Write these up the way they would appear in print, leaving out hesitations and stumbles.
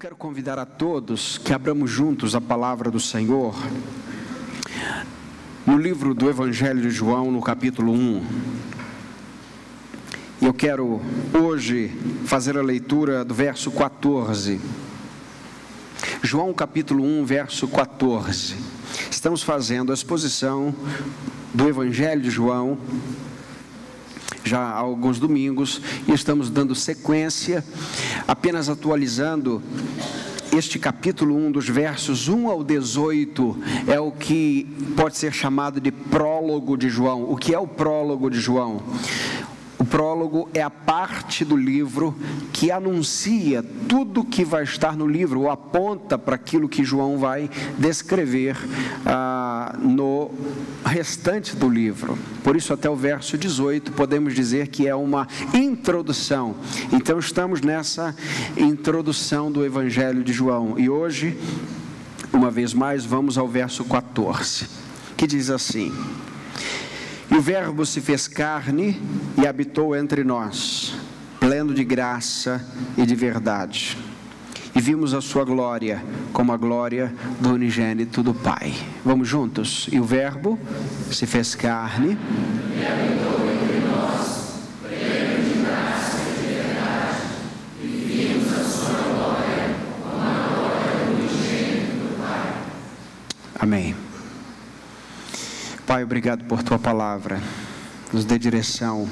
quero convidar a todos que abramos juntos a palavra do Senhor no livro do Evangelho de João, no capítulo 1. E eu quero hoje fazer a leitura do verso 14. João capítulo 1, verso 14. Estamos fazendo a exposição do Evangelho de João já há alguns domingos e estamos dando sequência, apenas atualizando este capítulo 1, dos versos 1 ao 18, é o que pode ser chamado de prólogo de João. O que é o prólogo de João? O prólogo é a parte do livro que anuncia tudo que vai estar no livro, ou aponta para aquilo que João vai descrever no restante do livro. Por isso, até o verso 18, podemos dizer que é uma introdução. Então, estamos nessa introdução do Evangelho de João. E hoje, uma vez mais, vamos ao verso 14, que diz assim: E o Verbo se fez carne e habitou entre nós, pleno de graça e de verdade. E vimos a sua glória, como a glória do unigênito do Pai. Vamos juntos? E o Verbo se fez carne e habitou entre nós, pleno de graça e de verdade. E vimos a sua glória, como a glória do unigênito do Pai. Amém. Pai, obrigado por Tua palavra, nos dê direção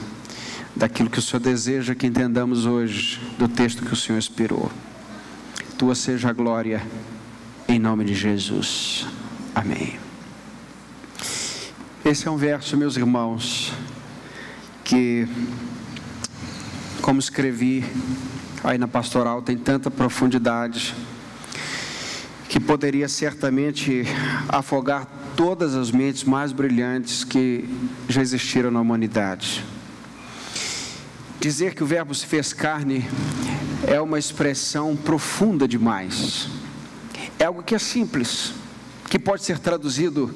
daquilo que o Senhor deseja que entendamos hoje, do texto que o Senhor inspirou. Tua seja a glória, em nome de Jesus. Amém. Esse é um verso, meus irmãos, que, como escrevi aí na pastoral, tem tanta profundidade, que poderia certamente afogar todas as mentes mais brilhantes que já existiram na humanidade. Dizer que o Verbo se fez carne é uma expressão profunda demais. É algo que é simples, que pode ser traduzido: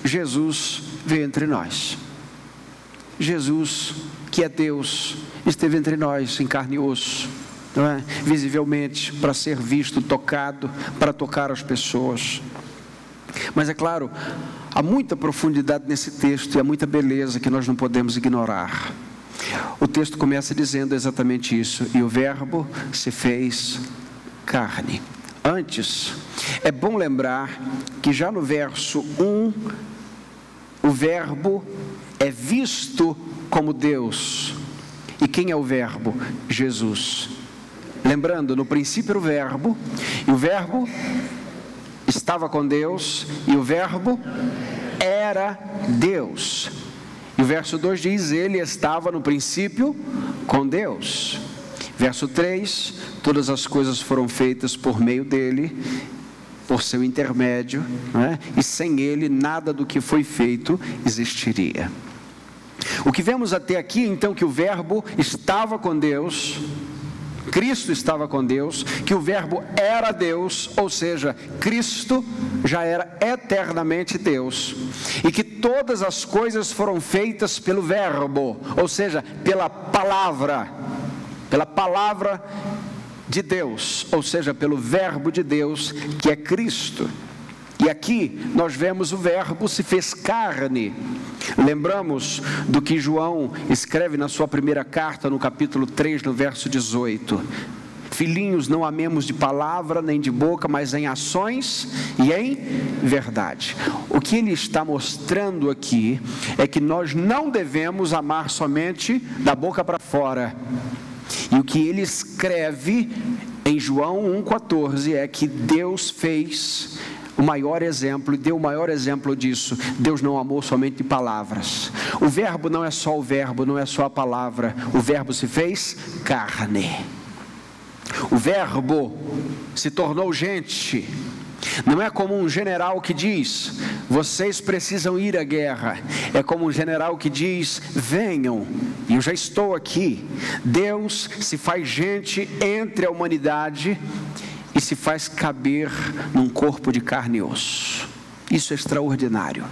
Jesus veio entre nós. Jesus, que é Deus, esteve entre nós em carne e osso, não é? Visivelmente, para ser visto, tocado, para tocar as pessoas. Mas é claro, há muita profundidade nesse texto e há muita beleza que nós não podemos ignorar. O texto começa dizendo exatamente isso: e o Verbo se fez carne. Antes, é bom lembrar que já no verso 1, o Verbo é visto como Deus. E quem é o Verbo? Jesus. Lembrando, no princípio era o Verbo, e o Verbo estava com Deus, e o Verbo era Deus. E o verso 2 diz: ele estava no princípio com Deus. Verso 3: todas as coisas foram feitas por meio dele, por seu intermédio, né? E sem ele nada do que foi feito existiria. O que vemos até aqui, então, que o Verbo estava com Deus, Cristo estava com Deus, que o Verbo era Deus, ou seja, Cristo já era eternamente Deus, e que todas as coisas foram feitas pelo Verbo, ou seja, pela palavra de Deus, ou seja, pelo Verbo de Deus, que é Cristo. E aqui nós vemos o Verbo se fez carne. Lembramos do que João escreve na sua primeira carta, no capítulo 3, no verso 18: Filhinhos, não amemos de palavra nem de boca, mas em ações e em verdade. O que ele está mostrando aqui é que nós não devemos amar somente da boca para fora. E o que ele escreve em João 1,14 é que Deus fez o maior exemplo, e deu o maior exemplo disso. Deus não amou somente de palavras. O Verbo não é só o Verbo, não é só a palavra. O Verbo se fez carne. O Verbo se tornou gente. Não é como um general que diz: vocês precisam ir à guerra. É como um general que diz: venham, e eu já estou aqui. Deus se faz gente entre a humanidade e se faz caber num corpo de carne e osso. Isso é extraordinário.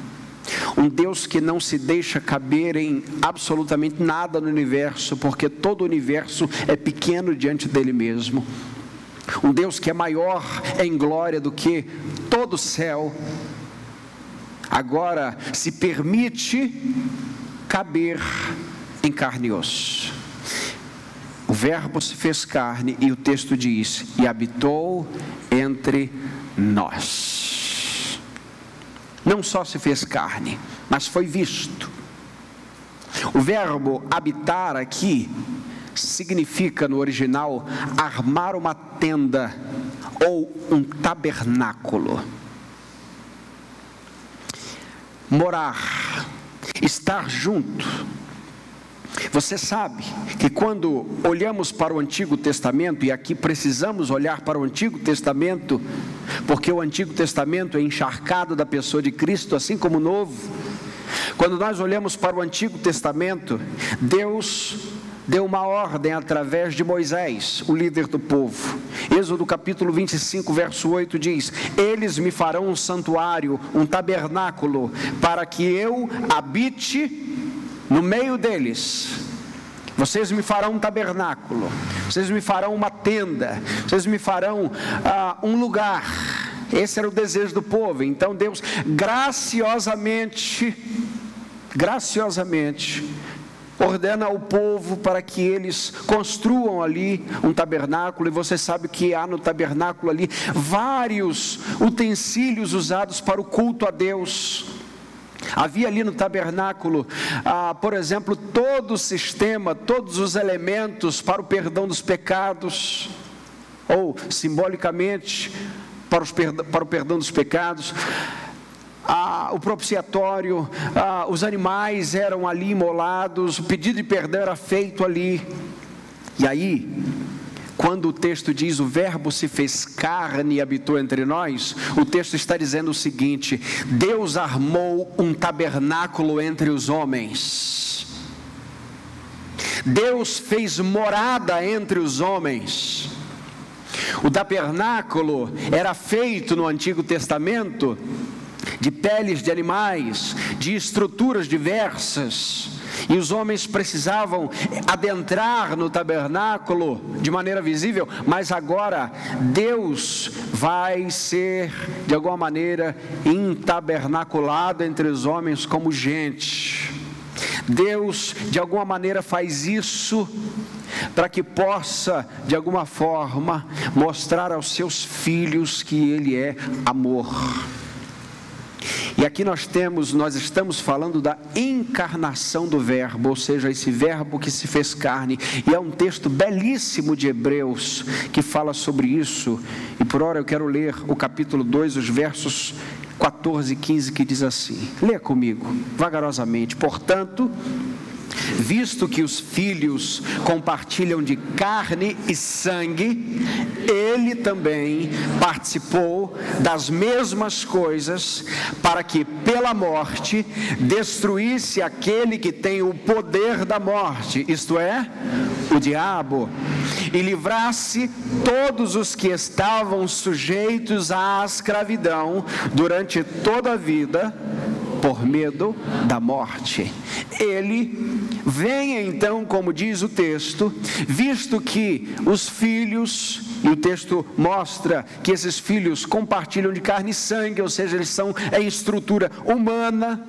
Um Deus que não se deixa caber em absolutamente nada no universo, porque todo o universo é pequeno diante dele mesmo. um Deus que é maior em glória do que todo o céu, agora se permite caber em carne e osso. O Verbo se fez carne e o texto diz: e habitou entre nós. Não só se fez carne, mas foi visto. O verbo habitar aqui significa no original armar uma tenda ou um tabernáculo. Morar, estar junto. Você sabe que quando olhamos para o Antigo Testamento, e aqui precisamos olhar para o Antigo Testamento, porque o Antigo Testamento é encharcado da pessoa de Cristo, assim como o Novo. Quando nós olhamos para o Antigo Testamento, Deus deu uma ordem através de Moisés, o líder do povo. Êxodo capítulo 25, verso 8 diz: eles me farão um santuário, um tabernáculo, para que eu habite no meio deles. Vocês me farão um tabernáculo, vocês me farão uma tenda, vocês me farão um lugar. Esse era o desejo do povo. Então Deus graciosamente ordena ao povo para que eles construam ali um tabernáculo. E você sabe que há no tabernáculo ali vários utensílios usados para o culto a Deus. Havia ali no tabernáculo, por exemplo, todo o sistema, todos os elementos para o perdão dos pecados, ou simbolicamente para o perdão dos pecados. O propiciatório, os animais eram ali imolados, o pedido de perdão era feito ali. E aí, quando o texto diz: o verbo se fez carne e habitou entre nós, o texto está dizendo o seguinte: Deus armou um tabernáculo entre os homens. Deus fez morada entre os homens. O tabernáculo era feito no Antigo Testamento de peles de animais, de estruturas diversas, e os homens precisavam adentrar no tabernáculo de maneira visível, mas agora Deus vai ser de alguma maneira intabernaculado entre os homens como gente. Deus de alguma maneira faz isso para que possa de alguma forma mostrar aos seus filhos que Ele é amor. E aqui nós estamos falando da encarnação do verbo, ou seja, esse verbo que se fez carne. E é um texto belíssimo de Hebreus que fala sobre isso. E por hora eu quero ler o capítulo 2, os versos 14 e 15, que diz assim. Leia comigo, vagarosamente. Portanto, visto que os filhos compartilham de carne e sangue, ele também participou das mesmas coisas, para que pela morte destruísse aquele que tem o poder da morte, isto é, o diabo, e livrasse todos os que estavam sujeitos à escravidão durante toda a vida, por medo da morte. Ele venha então, como diz o texto, visto que os filhos, e o texto mostra que esses filhos compartilham de carne e sangue, ou seja, eles são em estrutura humana,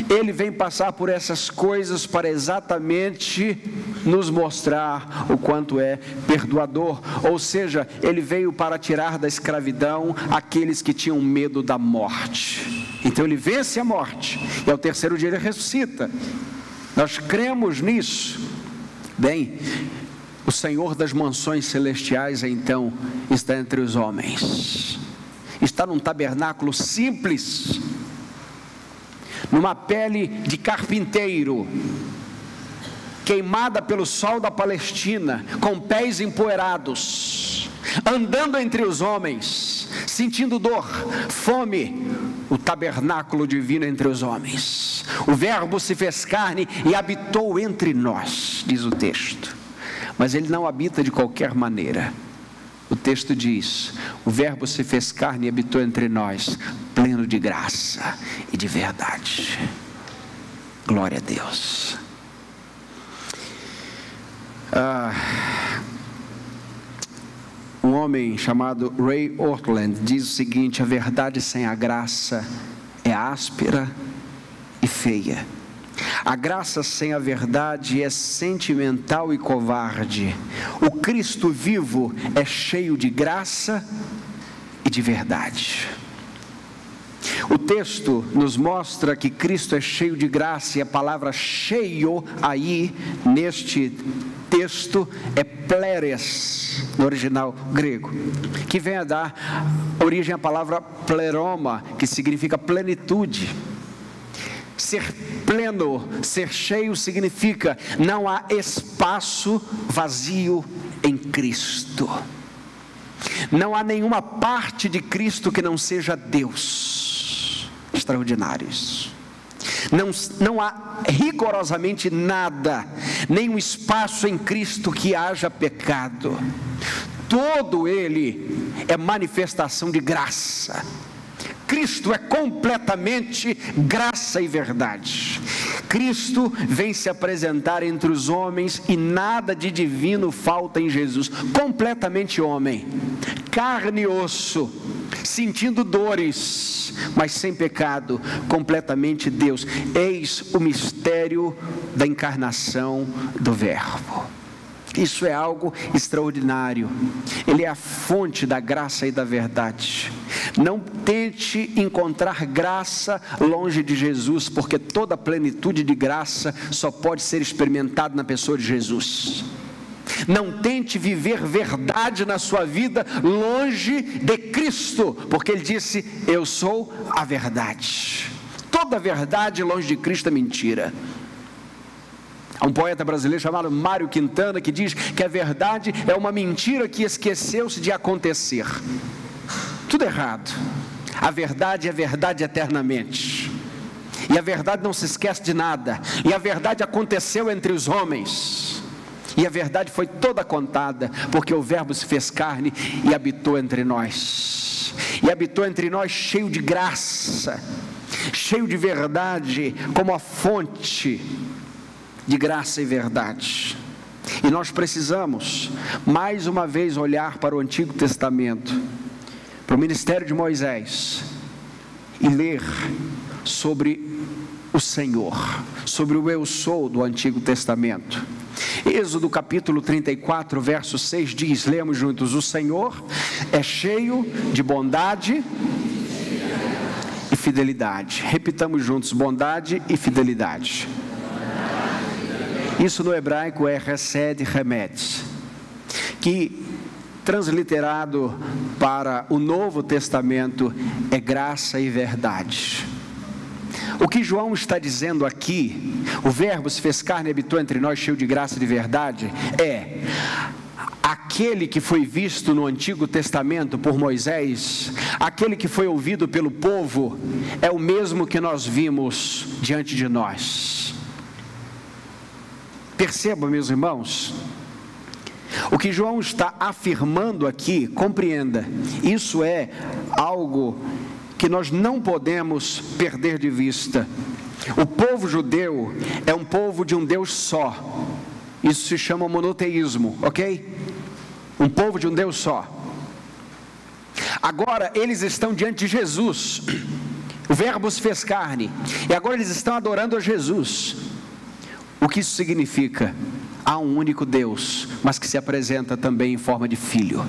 ele vem passar por essas coisas para exatamente nos mostrar o quanto é perdoador, ou seja, ele veio para tirar da escravidão aqueles que tinham medo da morte. Então ele vence a morte, e ao terceiro dia ele ressuscita. Nós cremos nisso. Bem, o Senhor das mansões celestiais então está entre os homens. Está num tabernáculo simples, numa pele de carpinteiro, queimada pelo sol da Palestina, com pés empoeirados, andando entre os homens, sentindo dor, fome, o tabernáculo divino entre os homens. O verbo se fez carne e habitou entre nós, diz o texto. Mas ele não habita de qualquer maneira. O texto diz: o verbo se fez carne e habitou entre nós, pleno de graça e de verdade. Glória a Deus. Um homem chamado Ray Ortlund diz o seguinte: a verdade sem a graça é áspera e feia. A graça sem a verdade é sentimental e covarde. O Cristo vivo é cheio de graça e de verdade. O texto nos mostra que Cristo é cheio de graça, e a palavra cheio aí, neste texto, é pleres, no original grego, que vem a dar origem à palavra pleroma, que significa plenitude. Ser pleno, ser cheio significa não há espaço vazio em Cristo. Não há nenhuma parte de Cristo que não seja Deus. Extraordinário isso. Não há rigorosamente nada, nenhum espaço em Cristo que haja pecado. Todo ele é manifestação de graça. Cristo é completamente graça e verdade. Cristo vem se apresentar entre os homens e nada de divino falta em Jesus. Completamente homem, carne e osso, sentindo dores, mas sem pecado, completamente Deus. Eis o mistério da encarnação do Verbo. Isso é algo extraordinário. Ele é a fonte da graça e da verdade. Não tente encontrar graça longe de Jesus, porque toda a plenitude de graça só pode ser experimentada na pessoa de Jesus. Não tente viver verdade na sua vida longe de Cristo, porque Ele disse: eu sou a verdade. Toda verdade longe de Cristo é mentira. Há um poeta brasileiro chamado Mário Quintana que diz que a verdade é uma mentira que esqueceu-se de acontecer. Tudo errado. A verdade é verdade eternamente. E a verdade não se esquece de nada. E a verdade aconteceu entre os homens. E a verdade foi toda contada, porque o Verbo se fez carne e habitou entre nós. E habitou entre nós cheio de graça, cheio de verdade, como a fonte de graça e verdade. E nós precisamos mais uma vez olhar para o Antigo Testamento, para o ministério de Moisés, e ler sobre o Senhor, sobre o eu sou do Antigo Testamento. Êxodo capítulo 34, verso 6 diz, lemos juntos: o Senhor é cheio de bondade e fidelidade. Repitamos juntos: bondade e fidelidade. Isso no hebraico é Hesed Remed, que transliterado para o Novo Testamento é graça e verdade. O que João está dizendo aqui, o Verbo se fez carne e habitou entre nós cheio de graça e de verdade, é aquele que foi visto no Antigo Testamento por Moisés, aquele que foi ouvido pelo povo, é o mesmo que nós vimos diante de nós. Perceba, meus irmãos, o que João está afirmando aqui, compreenda, isso é algo que nós não podemos perder de vista. O povo judeu é um povo de um Deus só. Isso se chama monoteísmo, ok? Um povo de um Deus só. Agora eles estão diante de Jesus. O Verbo se fez carne. E agora eles estão adorando a Jesus. O que isso significa? Há um único Deus, mas que se apresenta também em forma de Filho.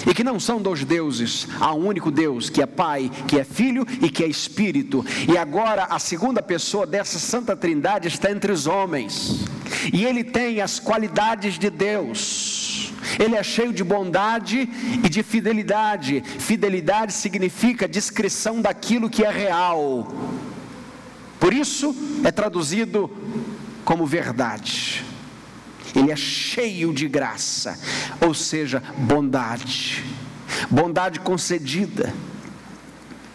E que não são dois deuses, há um único Deus, que é Pai, que é Filho e que é Espírito. E agora a segunda pessoa dessa Santa Trindade está entre os homens. E Ele tem as qualidades de Deus. Ele é cheio de bondade e de fidelidade. Fidelidade significa descrição daquilo que é real. Por isso é traduzido como verdade. Ele é cheio de graça, ou seja, bondade. Bondade concedida.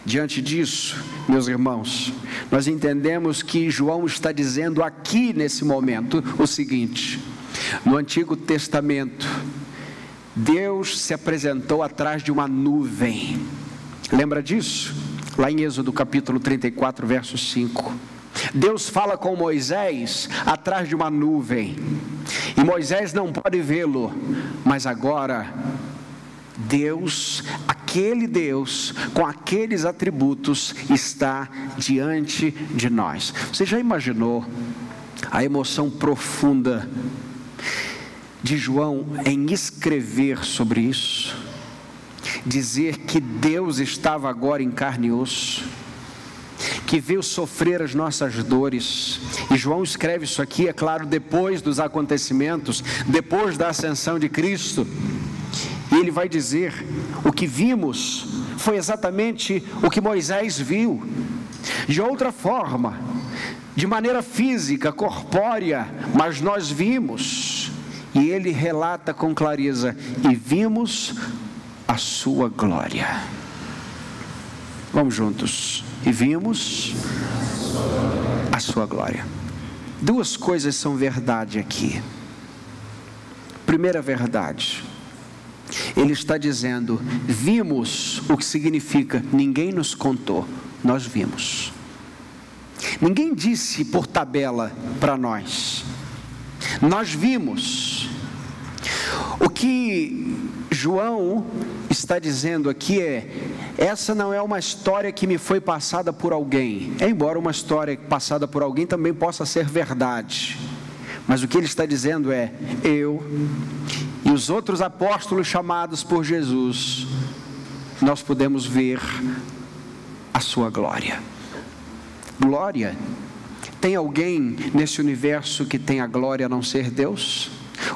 Diante disso, meus irmãos, nós entendemos que João está dizendo aqui nesse momento o seguinte: no Antigo Testamento, Deus se apresentou atrás de uma nuvem. Lembra disso? Lá em Êxodo capítulo 34, verso 5. Deus fala com Moisés atrás de uma nuvem, e Moisés não pode vê-lo, mas agora Deus, aquele Deus, com aqueles atributos, está diante de nós. Você já imaginou a emoção profunda de João em escrever sobre isso? Dizer que Deus estava agora em carne e osso, que veio sofrer as nossas dores. E João escreve isso aqui, é claro, depois dos acontecimentos, depois da ascensão de Cristo. E ele vai dizer: o que vimos foi exatamente o que Moisés viu, de outra forma, de maneira física, corpórea, mas nós vimos. E ele relata com clareza: e vimos a sua glória. Vamos juntos. E vimos a sua glória. Duas coisas são verdade aqui. Primeira verdade, ele está dizendo: vimos, o que significa ninguém nos contou, nós vimos. Ninguém disse por tabela para nós, nós vimos. O que João está dizendo aqui é: essa não é uma história que me foi passada por alguém, embora uma história passada por alguém também possa ser verdade, mas o que ele está dizendo é: eu e os outros apóstolos chamados por Jesus, nós podemos ver a sua glória. Glória? Tem alguém nesse universo que tem a glória a não ser Deus?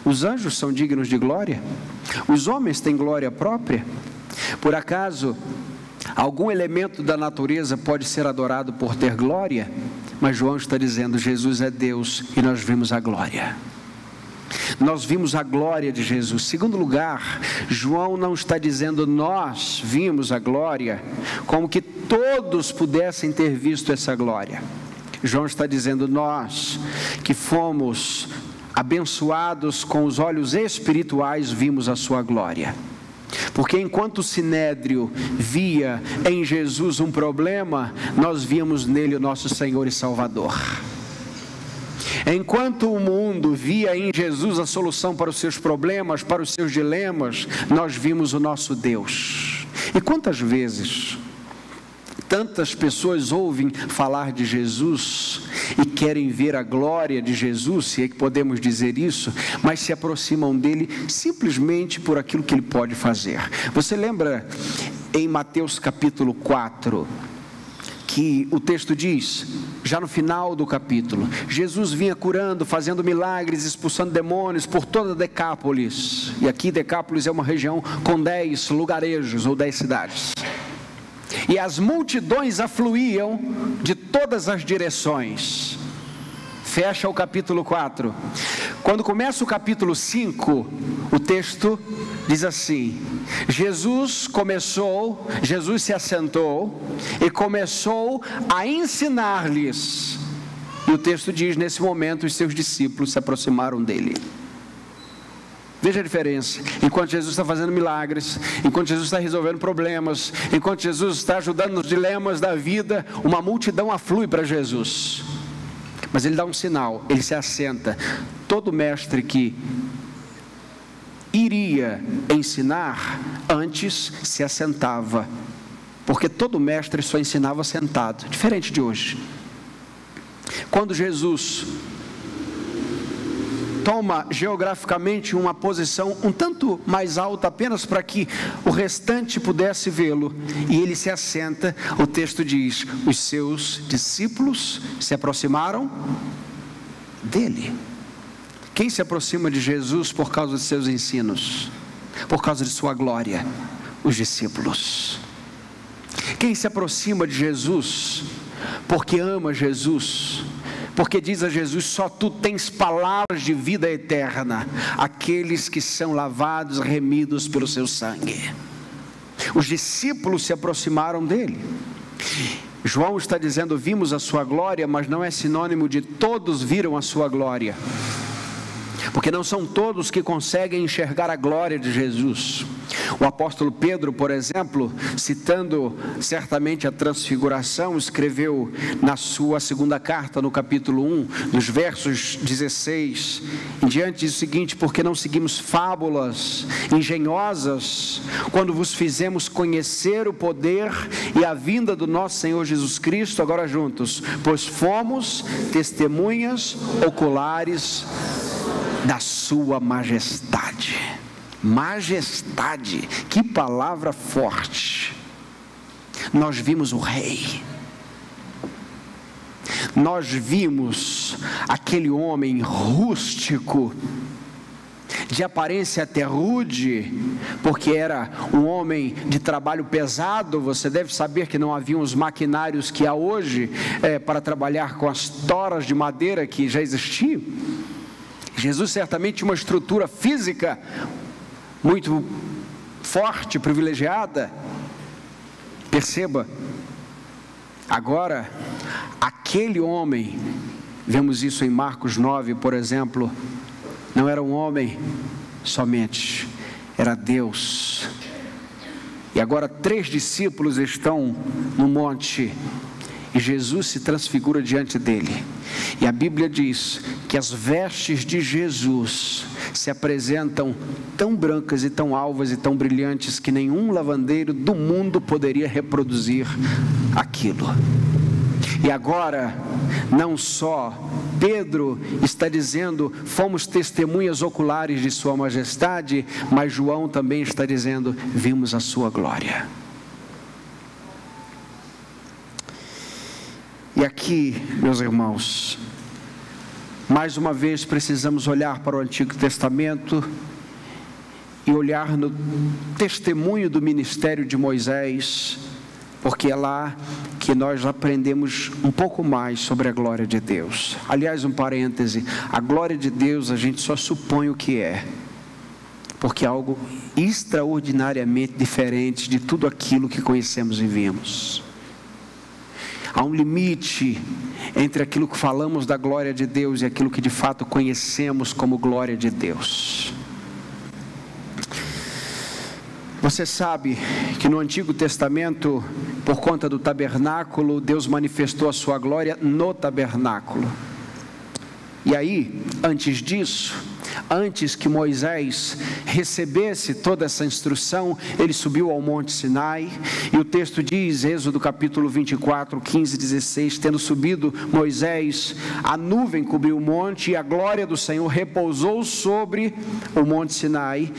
Os anjos são dignos de glória? Os homens têm glória própria? Por acaso algum elemento da natureza pode ser adorado por ter glória? Mas João está dizendo: Jesus é Deus e nós vimos a glória. Nós vimos a glória de Jesus. Segundo lugar, João não está dizendo nós vimos a glória, como que todos pudessem ter visto essa glória. João está dizendo nós, que fomos abençoados com os olhos espirituais, vimos a sua glória. Porque enquanto o Sinédrio via em Jesus um problema, nós víamos nele o nosso Senhor e Salvador. Enquanto o mundo via em Jesus a solução para os seus problemas, para os seus dilemas, nós vimos o nosso Deus. E quantas vezes tantas pessoas ouvem falar de Jesus e querem ver a glória de Jesus, se é que podemos dizer isso, mas se aproximam dele simplesmente por aquilo que ele pode fazer. Você lembra em Mateus capítulo 4, que o texto diz, já no final do capítulo, Jesus vinha curando, fazendo milagres, expulsando demônios por toda Decápolis. E aqui Decápolis é uma região com 10 lugarejos ou 10 cidades. E as multidões afluíam de todas as direções. Fecha o capítulo 4. Quando começa o capítulo 5, o texto diz assim: Jesus se assentou e começou a ensinar-lhes. E o texto diz: nesse momento os seus discípulos se aproximaram dele. Veja a diferença. Enquanto Jesus está fazendo milagres, enquanto Jesus está resolvendo problemas, enquanto Jesus está ajudando nos dilemas da vida, uma multidão aflui para Jesus. Mas ele dá um sinal, ele se assenta. Todo mestre que iria ensinar, antes se assentava. Porque todo mestre só ensinava sentado, diferente de hoje. Quando Jesus toma geograficamente uma posição um tanto mais alta, apenas para que o restante pudesse vê-lo, e ele se assenta, o texto diz: os seus discípulos se aproximaram dele. Quem se aproxima de Jesus por causa de seus ensinos, por causa de sua glória? Os discípulos. Quem se aproxima de Jesus porque ama Jesus, porque diz a Jesus: só tu tens palavras de vida eterna, aqueles que são lavados, remidos pelo seu sangue. Os discípulos se aproximaram dele. João está dizendo: vimos a sua glória, mas não é sinônimo de todos viram a sua glória. porque não são todos que conseguem enxergar a glória de Jesus. O apóstolo Pedro, por exemplo, citando certamente a transfiguração, escreveu na sua segunda carta, no capítulo 1, nos versos 16 em diante, diz o seguinte: porque não seguimos fábulas engenhosas, quando vos fizemos conhecer o poder e a vinda do nosso Senhor Jesus Cristo, agora juntos, pois fomos testemunhas oculares da sua majestade. Majestade, que palavra forte. Nós vimos o Rei, nós vimos aquele homem rústico, de aparência até rude, porque era um homem de trabalho pesado. Você deve saber que não haviam os maquinários que há hoje para trabalhar com as toras de madeira que já existiam. Jesus certamente tinha uma estrutura física muito forte, privilegiada. Perceba, agora, aquele homem, vemos isso em Marcos 9, por exemplo, não era um homem somente, era Deus. E agora 3 discípulos estão no monte, e Jesus se transfigura diante dele. E a Bíblia diz que as vestes de Jesus se apresentam tão brancas e tão alvas e tão brilhantes que nenhum lavandeiro do mundo poderia reproduzir aquilo. E agora, não só Pedro está dizendo, fomos testemunhas oculares de sua majestade, mas João também está dizendo, vimos a sua glória. E aqui, meus irmãos, mais uma vez precisamos olhar para o Antigo Testamento e olhar no testemunho do ministério de Moisés, porque é lá que nós aprendemos um pouco mais sobre a glória de Deus. Aliás, um parêntese, a glória de Deus a gente só supõe o que é, porque é algo extraordinariamente diferente de tudo aquilo que conhecemos e vimos. Há um limite entre aquilo que falamos da glória de Deus e aquilo que de fato conhecemos como glória de Deus. Você sabe que no Antigo Testamento, por conta do tabernáculo, Deus manifestou a sua glória no tabernáculo. E aí, antes disso, antes que Moisés recebesse toda essa instrução, ele subiu ao Monte Sinai, e o texto diz, Êxodo capítulo 24, 15 e 16, tendo subido Moisés, a nuvem cobriu o monte, e a glória do Senhor repousou sobre o Monte Sinai,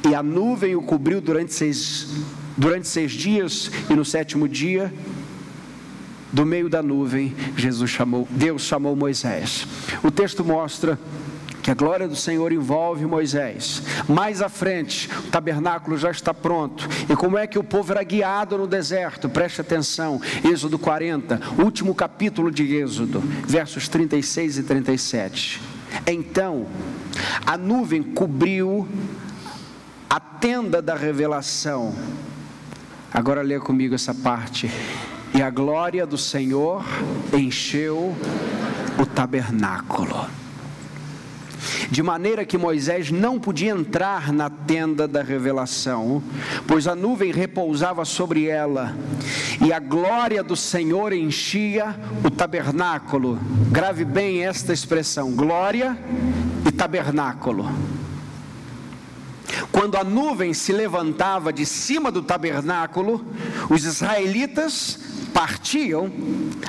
e a nuvem o cobriu durante seis dias, e no 7º dia, do meio da nuvem, Deus chamou Moisés. O texto mostra que a glória do Senhor envolve Moisés. Mais à frente, o tabernáculo já está pronto. E como é que o povo era guiado no deserto? Preste atenção, Êxodo 40, último capítulo de Êxodo, versos 36 e 37. Então, a nuvem cobriu a tenda da revelação. Agora leia comigo essa parte. E a glória do Senhor encheu o tabernáculo, de maneira que Moisés não podia entrar na tenda da revelação, pois a nuvem repousava sobre ela, e a glória do Senhor enchia o tabernáculo. Grave bem esta expressão, glória e tabernáculo. Quando a nuvem se levantava de cima do tabernáculo, os israelitas partiam,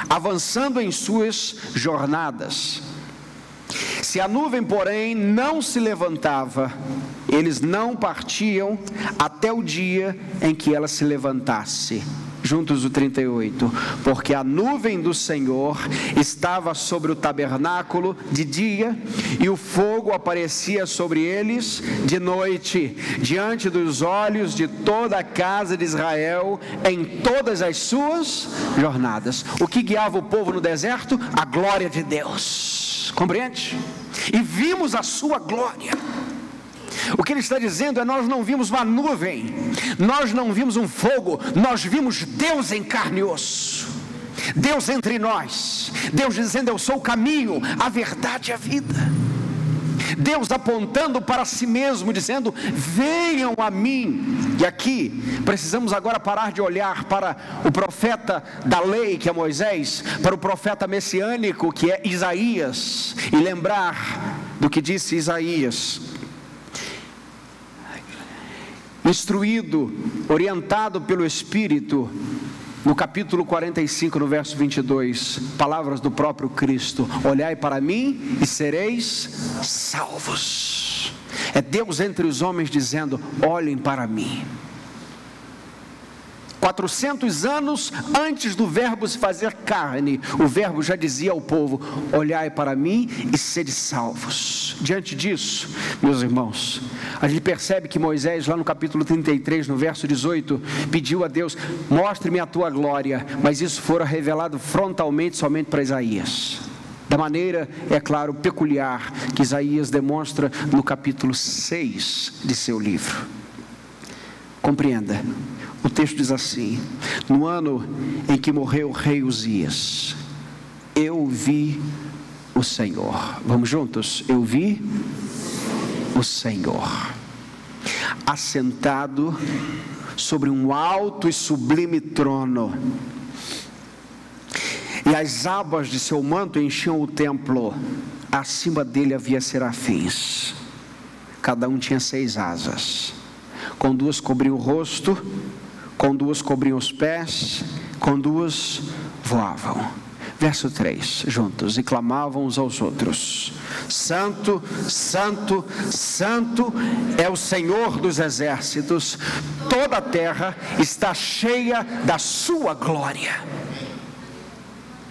avançando em suas jornadas. Se a nuvem, porém, não se levantava, eles não partiam até o dia em que ela se levantasse. Juntos o 38, porque a nuvem do Senhor estava sobre o tabernáculo de dia, e o fogo aparecia sobre eles de noite, diante dos olhos de toda a casa de Israel, em todas as suas jornadas. O que guiava o povo no deserto? A glória de Deus, compreende? E vimos a sua glória. O que ele está dizendo é, nós não vimos uma nuvem, nós não vimos um fogo, nós vimos Deus em carne e osso, Deus entre nós, Deus dizendo, eu sou o caminho, a verdade e a vida. Deus apontando para si mesmo, dizendo: venham a mim. E aqui precisamos agora parar de olhar para o profeta da lei, que é Moisés, para o profeta messiânico, que é Isaías, e lembrar do que disse Isaías. Instruído, orientado pelo Espírito, no capítulo 45, no verso 22, palavras do próprio Cristo: olhai para mim e sereis salvos. É Deus entre os homens dizendo: olhem para mim. 400 anos antes do verbo se fazer carne, o verbo já dizia ao povo: olhai para mim e sede salvos. Diante disso, meus irmãos, a gente percebe que Moisés, lá no capítulo 33, no verso 18, pediu a Deus: mostre-me a tua glória, mas isso fora revelado frontalmente somente para Isaías, da maneira, é claro, peculiar que Isaías demonstra no capítulo 6 de seu livro. Compreenda, o texto diz assim: no ano em que morreu o rei Uzias, eu vi o Senhor. Vamos juntos? Eu vi o Senhor assentado sobre um alto e sublime trono, e as abas de seu manto enchiam o templo. Acima dele havia serafins, cada um tinha 6 asas, com 2 cobriam o rosto, com 2 cobriam os pés, com 2 voavam. Verso 3, juntos, e clamavam uns aos outros: Santo, Santo, Santo é o Senhor dos exércitos, toda a terra está cheia da sua glória.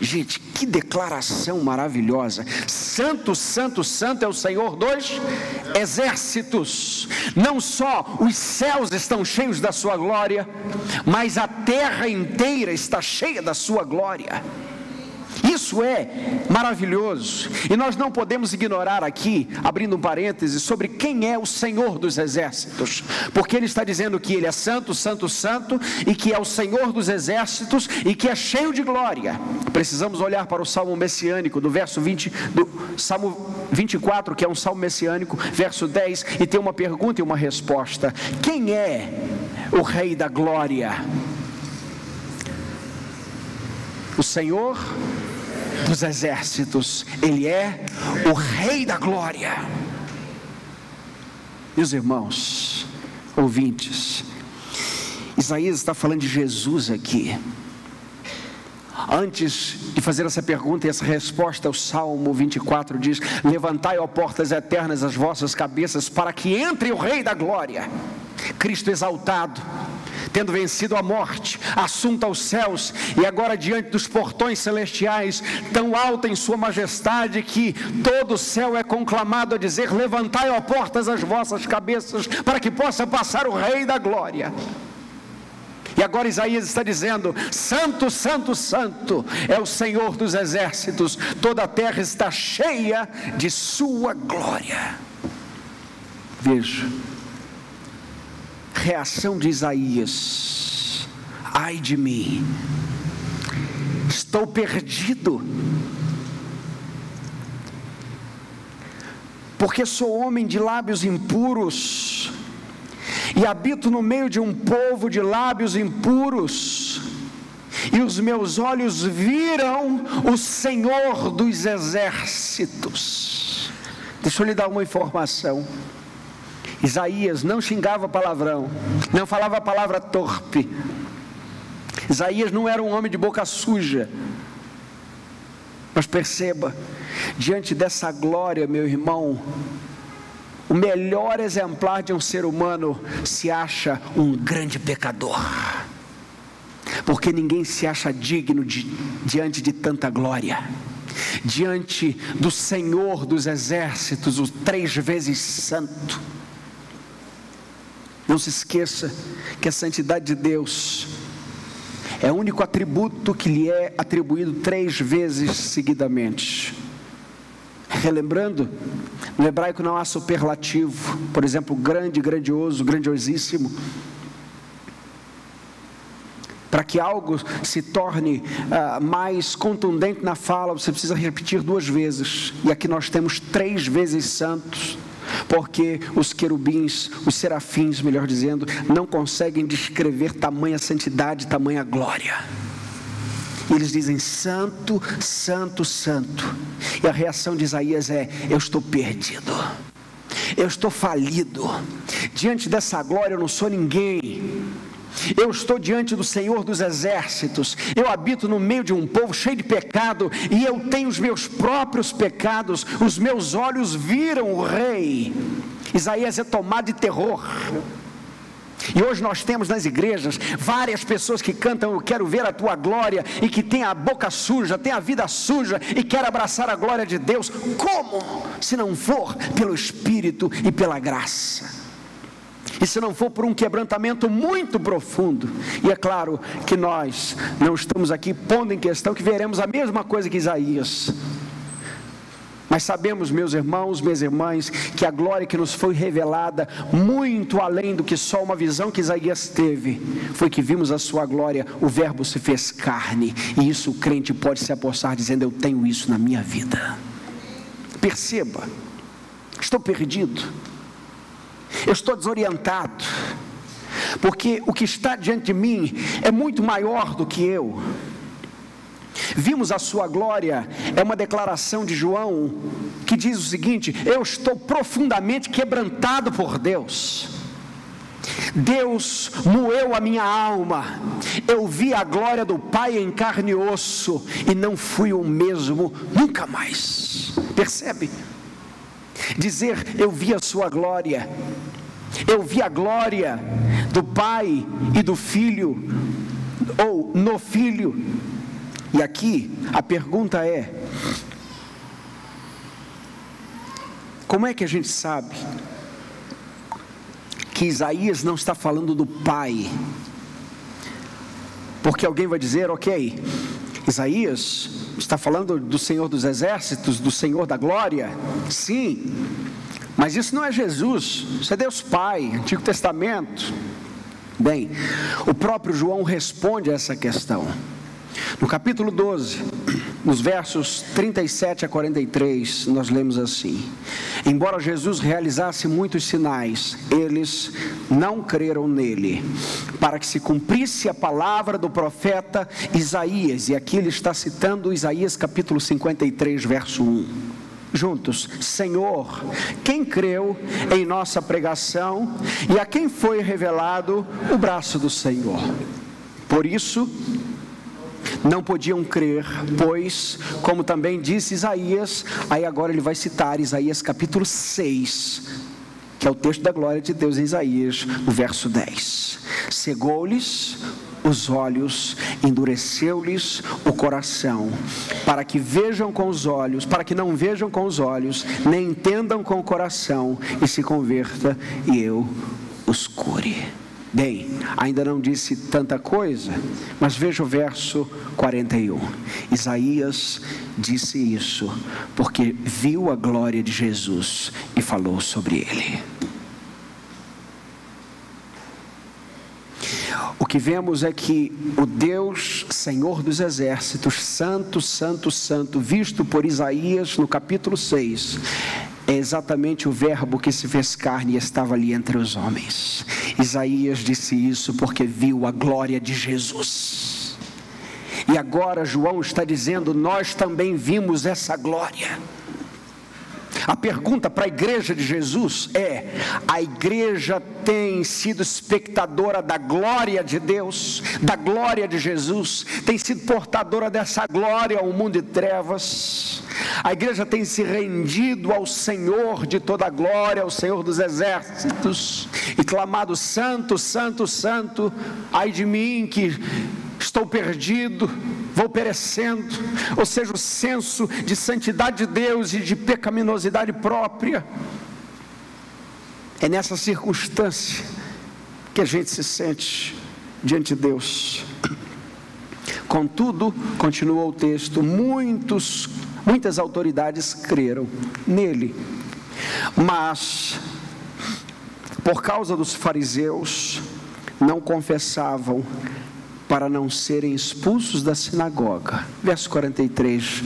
Gente, que declaração maravilhosa! Santo, Santo, Santo é o Senhor dos exércitos. Não só os céus estão cheios da sua glória, mas a terra inteira está cheia da sua glória. Isso é maravilhoso, e nós não podemos ignorar aqui, abrindo um parêntese, sobre quem é o Senhor dos exércitos, porque ele está dizendo que ele é santo, santo, santo, e que é o Senhor dos exércitos, e que é cheio de glória. Precisamos olhar para o salmo messiânico, do verso 20, do salmo 24, que é um salmo messiânico, verso 10, e tem uma pergunta e uma resposta: quem é o Rei da glória? O Senhor dos exércitos, ele é o Rei da glória. Meus irmãos, ouvintes, Isaías está falando de Jesus aqui. Antes de fazer essa pergunta e essa resposta, o Salmo 24 diz: levantai, ó portas eternas, as vossas cabeças, para que entre o Rei da glória. Cristo exaltado, tendo vencido a morte, assunto aos céus, e agora diante dos portões celestiais, tão alta em sua majestade, que todo o céu é conclamado a dizer: levantai, ó portas, as vossas cabeças, para que possa passar o Rei da glória. E agora Isaías está dizendo: Santo, Santo, Santo é o Senhor dos exércitos, toda a terra está cheia de sua glória. Veja, reação de Isaías: ai de mim, estou perdido, porque sou homem de lábios impuros, e habito no meio de um povo de lábios impuros, e os meus olhos viram o Senhor dos exércitos. Deixa eu lhe dar uma informação. Isaías não xingava palavrão, não falava palavra torpe. Isaías não era um homem de boca suja. Mas perceba, diante dessa glória, meu irmão, o melhor exemplar de um ser humano se acha um grande pecador, porque ninguém se acha digno diante de tanta glória, diante do Senhor dos exércitos, o 3 vezes santo. Não se esqueça que a santidade de Deus é o único atributo que lhe é atribuído 3 vezes seguidamente. Relembrando, no hebraico não há superlativo, por exemplo, grande, grandioso, grandiosíssimo. Para que algo se torne mais contundente na fala, você precisa repetir 2 vezes, e aqui nós temos 3 vezes santos. porque os querubins, os serafins, melhor dizendo, não conseguem descrever tamanha santidade, tamanha glória. Eles dizem: santo, santo, santo. E a reação de Isaías é: eu estou perdido, eu estou falido, diante dessa glória eu não sou ninguém. Eu estou diante do Senhor dos Exércitos, eu habito no meio de um povo cheio de pecado, e eu tenho os meus próprios pecados, os meus olhos viram o Rei. Isaías é tomado de terror. E hoje nós temos nas igrejas várias pessoas que cantam: eu quero ver a tua glória, e que tem a boca suja, tem a vida suja, e quer abraçar a glória de Deus. Como? Se não for pelo Espírito e pela graça, e se não for por um quebrantamento muito profundo. E é claro que nós não estamos aqui pondo em questão que veremos a mesma coisa que Isaías, mas sabemos, meus irmãos, minhas irmãs, que a glória que nos foi revelada, muito além do que só uma visão que Isaías teve, foi que vimos a sua glória, o Verbo se fez carne, e isso o crente pode se apossar dizendo: eu tenho isso na minha vida. Perceba, estou perdido, eu estou desorientado, porque o que está diante de mim é muito maior do que eu. Vimos a sua glória, é uma declaração de João, que diz o seguinte: eu estou profundamente quebrantado por Deus. Deus moeu a minha alma, eu vi a glória do Pai em carne e osso, e não fui o mesmo nunca mais. Percebe? Dizer: eu vi a sua glória, eu vi a glória do Pai e do Filho, ou no Filho. E aqui a pergunta é: como é que a gente sabe que Isaías não está falando do Pai? Porque alguém vai dizer: ok, Isaías está falando do Senhor dos Exércitos, do Senhor da glória. Sim, mas isso não é Jesus, isso é Deus Pai, Antigo Testamento. Bem, o próprio João responde a essa questão. No capítulo 12, nos versos 37 a 43, nós lemos assim: embora Jesus realizasse muitos sinais, eles não creram nele, para que se cumprisse a palavra do profeta Isaías. E aqui ele está citando Isaías capítulo 53, verso 1. Juntos: Senhor, quem creu em nossa pregação, e a quem foi revelado o braço do Senhor? Por isso não podiam crer, pois, como também disse Isaías, aí agora ele vai citar Isaías capítulo 6, que é o texto da glória de Deus em Isaías, no verso 10. Cegou-lhes os olhos, endureceu-lhes o coração, para que vejam com os olhos, para que não vejam com os olhos, nem entendam com o coração, e se converta, e eu os cure. Bem, ainda não disse tanta coisa, mas veja o verso 41. Isaías disse isso porque viu a glória de Jesus e falou sobre ele. O que vemos é que o Deus, Senhor dos Exércitos, Santo, Santo, Santo, visto por Isaías no capítulo 6, é exatamente o Verbo que se fez carne e estava ali entre os homens. Isaías disse isso porque viu a glória de Jesus. E agora João está dizendo: nós também vimos essa glória. A pergunta para a igreja de Jesus é: a igreja tem sido espectadora da glória de Deus, da glória de Jesus? Tem sido portadora dessa glória ao mundo de trevas? A igreja tem se rendido ao Senhor de toda a glória, ao Senhor dos Exércitos, e clamado: Santo, Santo, Santo, ai de mim que estou perdido, vou perecendo? Ou seja, o senso de santidade de Deus e de pecaminosidade própria. É nessa circunstância que a gente se sente diante de Deus. Contudo, continuou o texto, muitas autoridades creram nele, mas por causa dos fariseus não confessavam, para não serem expulsos da sinagoga. Verso 43,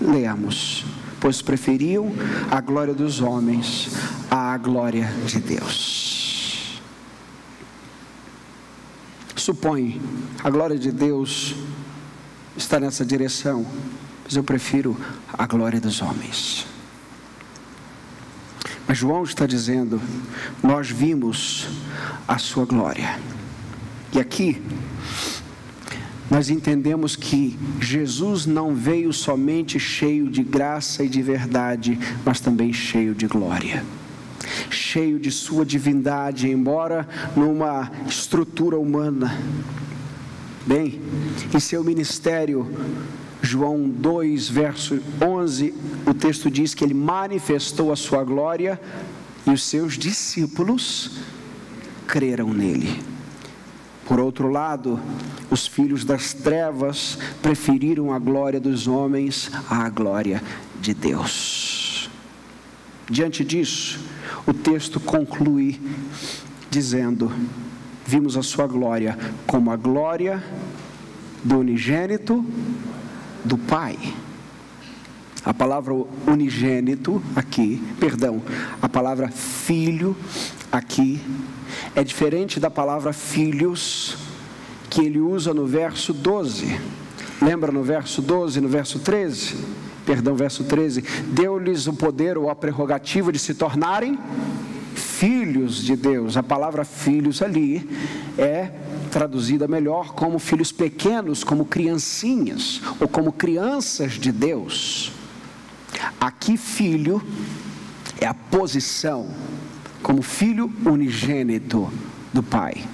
leamos: pois preferiam a glória dos homens à à glória de Deus. Supõe, a glória de Deus está nessa direção, mas eu prefiro a glória dos homens. Mas João está dizendo, nós vimos a sua glória. E aqui, nós entendemos que Jesus não veio somente cheio de graça e de verdade, mas também cheio de glória. Cheio de sua divindade, embora numa estrutura humana. Bem, em seu ministério, João 2, verso 11, o texto diz que ele manifestou a sua glória e os seus discípulos creram nele. Por outro lado, os filhos das trevas preferiram a glória dos homens à glória de Deus. Diante disso, o texto conclui dizendo, vimos a sua glória como a glória do unigênito do Pai. A palavra unigênito aqui, a palavra filho aqui é diferente da palavra filhos que ele usa no verso 12. Lembra no verso 12, no verso 13? Verso 13. Deu-lhes o poder ou a prerrogativa de se tornarem filhos de Deus. A palavra filhos ali é traduzida melhor como filhos pequenos, como criancinhas, ou como crianças de Deus. Aqui filho é a posição como filho unigênito do Pai.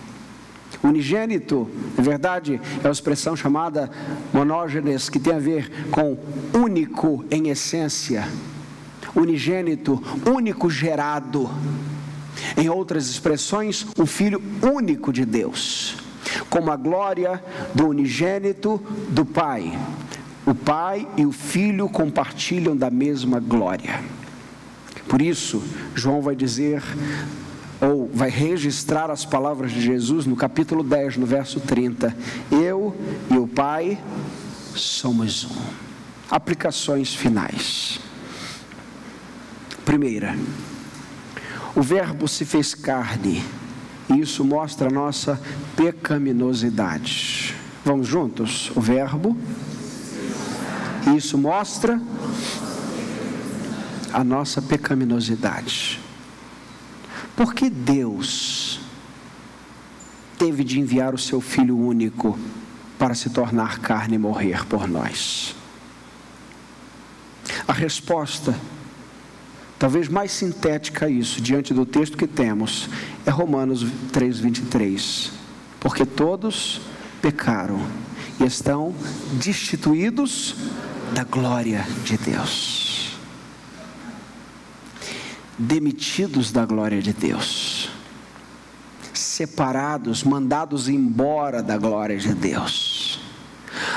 Unigênito, na verdade, é uma expressão chamada monógenes, que tem a ver com único em essência. Unigênito, único gerado. Em outras expressões, um filho único de Deus, como a glória do unigênito do Pai. O Pai e o Filho compartilham da mesma glória. Por isso, João vai dizer, ou vai registrar as palavras de Jesus no capítulo 10, no verso 30. Eu e o Pai somos um. Aplicações finais. Primeira, o Verbo se fez carne, e isso mostra a nossa pecaminosidade. Vamos juntos? O Verbo, isso mostra a nossa pecaminosidade. Por que Deus teve de enviar o seu Filho único para se tornar carne e morrer por nós? A resposta, talvez mais sintética a isso, diante do texto que temos, é Romanos 3:23. Porque todos pecaram e estão destituídos da glória de Deus. Demitidos da glória de Deus. Separados, mandados embora da glória de Deus.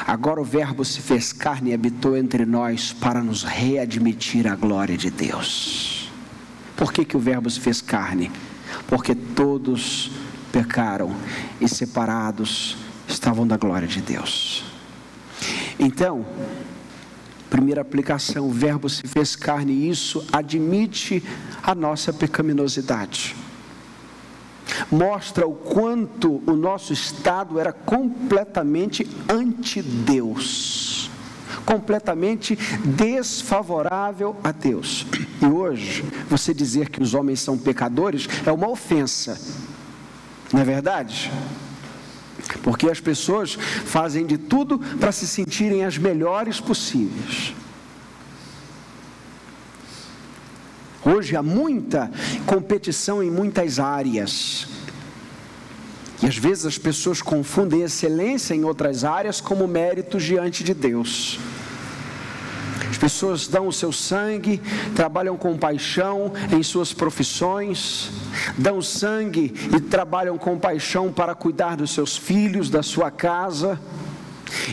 Agora o Verbo se fez carne e habitou entre nós para nos readmitir à glória de Deus. Por que o Verbo se fez carne? Porque todos pecaram e separados estavam da glória de Deus. Então, primeira aplicação, o Verbo se fez carne e isso admite a nossa pecaminosidade. Mostra o quanto o nosso estado era completamente anti-Deus, completamente desfavorável a Deus. E hoje, você dizer que os homens são pecadores é uma ofensa, não é verdade? Porque as pessoas fazem de tudo para se sentirem as melhores possíveis. Hoje há muita competição em muitas áreas. E às vezes as pessoas confundem excelência em outras áreas como méritos diante de Deus. As pessoas dão o seu sangue, trabalham com paixão em suas profissões, dão sangue e trabalham com paixão para cuidar dos seus filhos, da sua casa.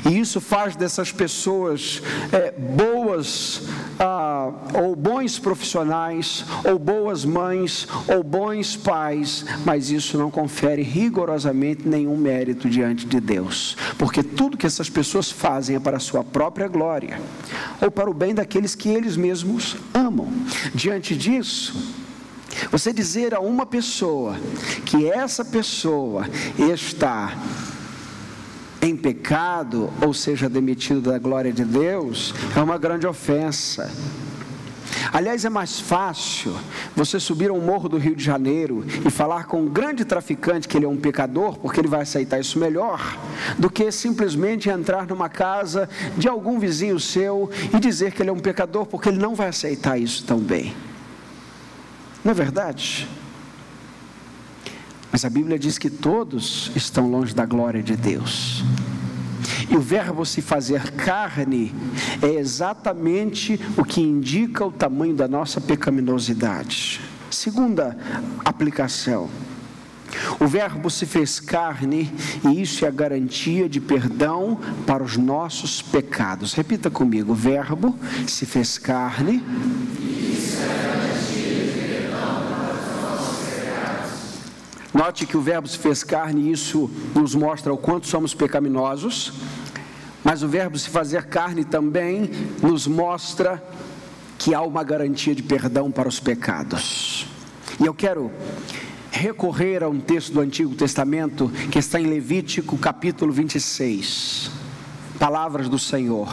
E isso faz dessas pessoas boas ou bons profissionais, ou boas mães, ou bons pais, mas isso não confere rigorosamente nenhum mérito diante de Deus, porque tudo que essas pessoas fazem é para a sua própria glória, ou para o bem daqueles que eles mesmos amam. Diante disso, Você dizer a uma pessoa que essa pessoa está em pecado, ou seja, demitido da glória de Deus, é uma grande ofensa. Aliás, é mais fácil você subir a um morro do Rio de Janeiro e falar com um grande traficante que ele é um pecador, porque ele vai aceitar isso melhor, do que simplesmente entrar numa casa de algum vizinho seu e dizer que ele é um pecador, porque ele não vai aceitar isso tão bem. Não é verdade? Mas a Bíblia diz que todos estão longe da glória de Deus. E o verbo se fazer carne é exatamente o que indica o tamanho da nossa pecaminosidade. Segunda aplicação. O verbo se fez carne e isso é a garantia de perdão para os nossos pecados. Repita comigo: o verbo se fez carne. Note que o verbo se fez carne e isso nos mostra o quanto somos pecaminosos, mas o verbo se fazer carne também nos mostra que há uma garantia de perdão para os pecados. E eu quero recorrer a um texto do Antigo Testamento que está em Levítico capítulo 26. Palavras do Senhor: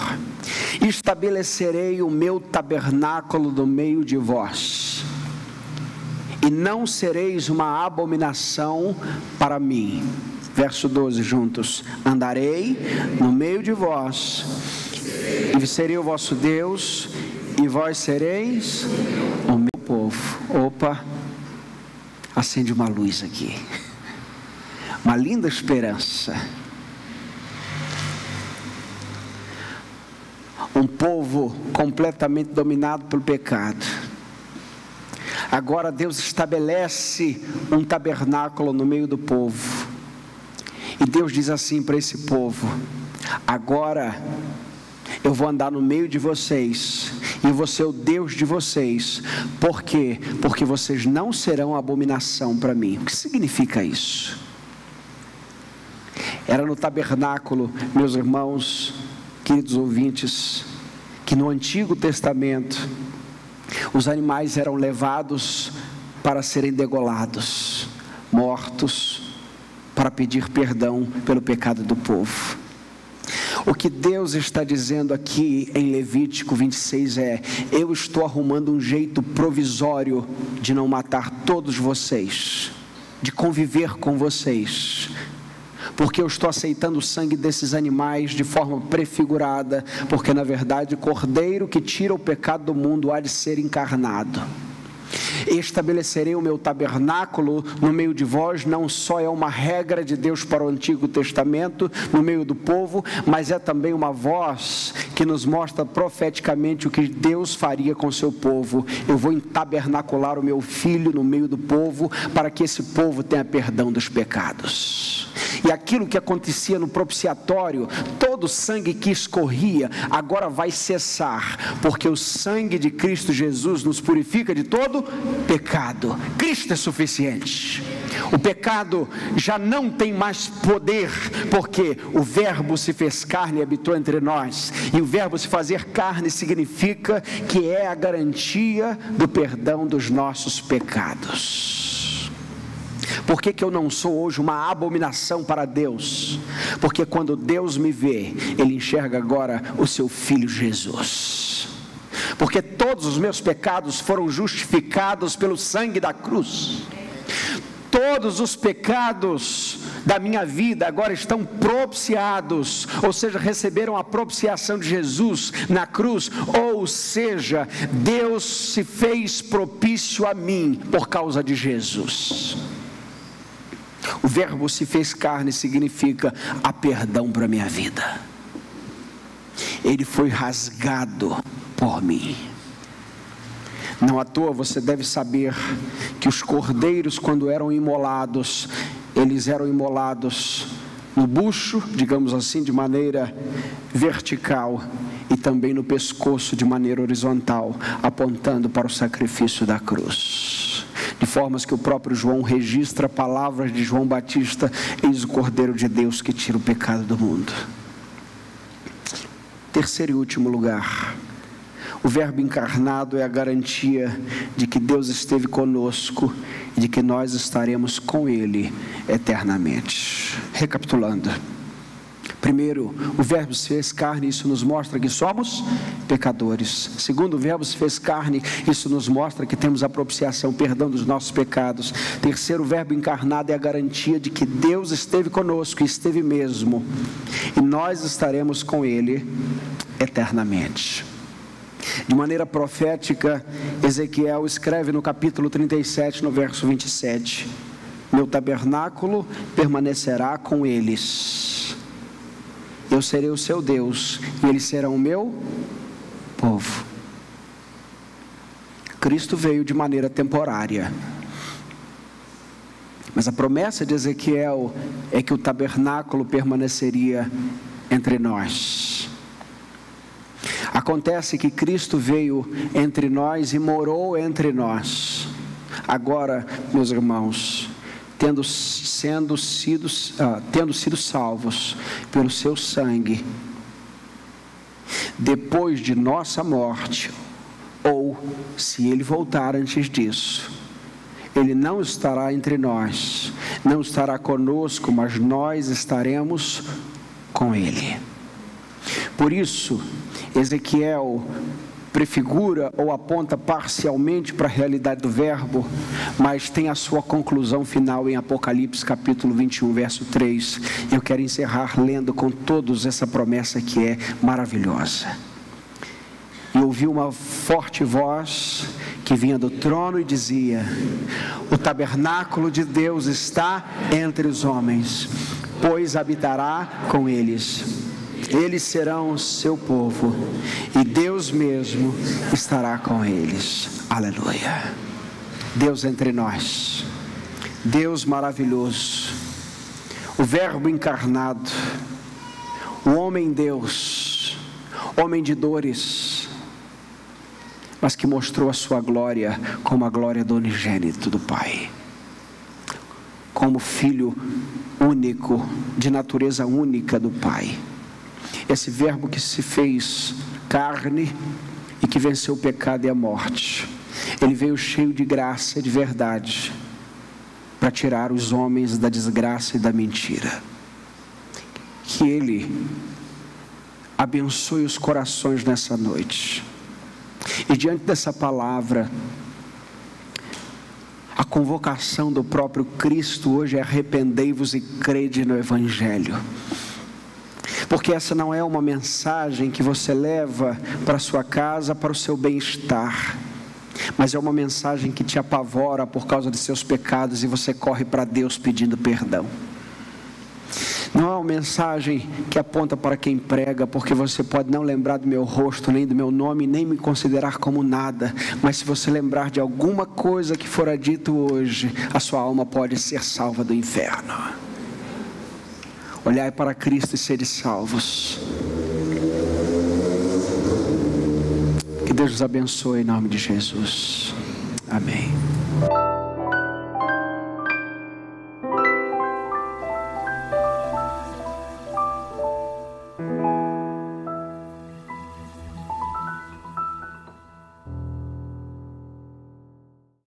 estabelecerei o meu tabernáculo no meio de vós, e não sereis uma abominação para mim. Verso 12 juntos: andarei no meio de vós, e serei o vosso Deus, e vós sereis o meu povo. Opa, acende uma luz aqui, uma linda esperança. Um povo completamente dominado pelo pecado. Agora Deus estabelece um tabernáculo no meio do povo. E Deus diz assim para esse povo: agora eu vou andar no meio de vocês, e vou ser o Deus de vocês. Por quê? Porque vocês não serão abominação para mim. O que significa isso? Era no tabernáculo, meus irmãos, queridos ouvintes, que no Antigo Testamento os animais eram levados para serem degolados, mortos, para pedir perdão pelo pecado do povo. O que Deus está dizendo aqui em Levítico 26 é: eu estou arrumando um jeito provisório de não matar todos vocês, de conviver com vocês, porque eu estou aceitando o sangue desses animais de forma prefigurada, porque na verdade o Cordeiro que tira o pecado do mundo há de ser encarnado. Estabelecerei o meu tabernáculo no meio de vós, não só é uma regra de Deus para o Antigo Testamento, no meio do povo, mas é também uma voz que nos mostra profeticamente o que Deus faria com o seu povo. Eu vou tabernacular o meu filho no meio do povo, para que esse povo tenha perdão dos pecados. E aquilo que acontecia no propiciatório, todo o sangue que escorria, agora vai cessar, porque o sangue de Cristo Jesus nos purifica de todo pecado. Cristo é suficiente. O pecado já não tem mais poder, porque o verbo se fez carne e habitou entre nós. E o verbo se fazer carne significa que é a garantia do perdão dos nossos pecados. Por que eu não sou hoje uma abominação para Deus? Porque quando Deus me vê, Ele enxerga agora o seu Filho Jesus. Porque todos os meus pecados foram justificados pelo sangue da cruz. Todos os pecados da minha vida agora estão propiciados, ou seja, receberam a propiciação de Jesus na cruz, ou seja, Deus se fez propício a mim por causa de Jesus. O verbo se fez carne significa há perdão para a minha vida. Ele foi rasgado por mim. Não à toa você deve saber que os cordeiros, quando eram imolados, eles eram imolados no bucho, digamos assim, de maneira vertical, e também no pescoço de maneira horizontal, apontando para o sacrifício da cruz. De formas que o próprio João registra palavras de João Batista: eis o Cordeiro de Deus que tira o pecado do mundo. Terceiro e último lugar, O Verbo encarnado é a garantia de que Deus esteve conosco e de que nós estaremos com Ele eternamente. Recapitulando. Primeiro, o Verbo se fez carne, isso nos mostra que somos pecadores. Segundo, o Verbo se fez carne, isso nos mostra que temos a propiciação, perdão dos nossos pecados. Terceiro, o Verbo encarnado é a garantia de que Deus esteve conosco, e esteve mesmo, e nós estaremos com Ele eternamente. De maneira profética, Ezequiel escreve no capítulo 37, no verso 27, meu tabernáculo permanecerá com eles. Eu serei o seu Deus, e eles serão o meu povo. Cristo veio de maneira temporária, mas a promessa de Ezequiel é que o tabernáculo permaneceria entre nós. Acontece que Cristo veio entre nós e morou entre nós. Agora, meus irmãos, tendo sido salvos pelo seu sangue, depois de nossa morte, ou se Ele voltar antes disso, Ele não estará entre nós, não estará conosco, mas nós estaremos com Ele. Por isso, Ezequiel prefigura ou aponta parcialmente para a realidade do Verbo, mas tem a sua conclusão final em Apocalipse capítulo 21, verso 3. Eu quero encerrar lendo com todos essa promessa que é maravilhosa. E ouvi uma forte voz que vinha do trono e dizia: o tabernáculo de Deus está entre os homens, pois habitará com eles. Eles serão o seu povo, e Deus mesmo estará com eles. Aleluia. Deus entre nós, Deus maravilhoso, o Verbo encarnado, o homem Deus, homem de dores, mas que mostrou a sua glória como a glória do unigênito do Pai, como Filho único, de natureza única do Pai. Esse Verbo que se fez carne e que venceu o pecado e a morte. Ele veio cheio de graça e de verdade para tirar os homens da desgraça e da mentira. Que Ele abençoe os corações nessa noite. E diante dessa palavra, a convocação do próprio Cristo hoje é: arrependei-vos e crede no Evangelho. Porque essa não é uma mensagem que você leva para a sua casa para o seu bem-estar, mas é uma mensagem que te apavora por causa de seus pecados e você corre para Deus pedindo perdão. Não é uma mensagem que aponta para quem prega, porque você pode não lembrar do meu rosto, nem do meu nome, nem me considerar como nada, mas se você lembrar de alguma coisa que fora dito hoje, a sua alma pode ser salva do inferno. Olhai para Cristo e sede salvos. Que Deus os abençoe em nome de Jesus. Amém.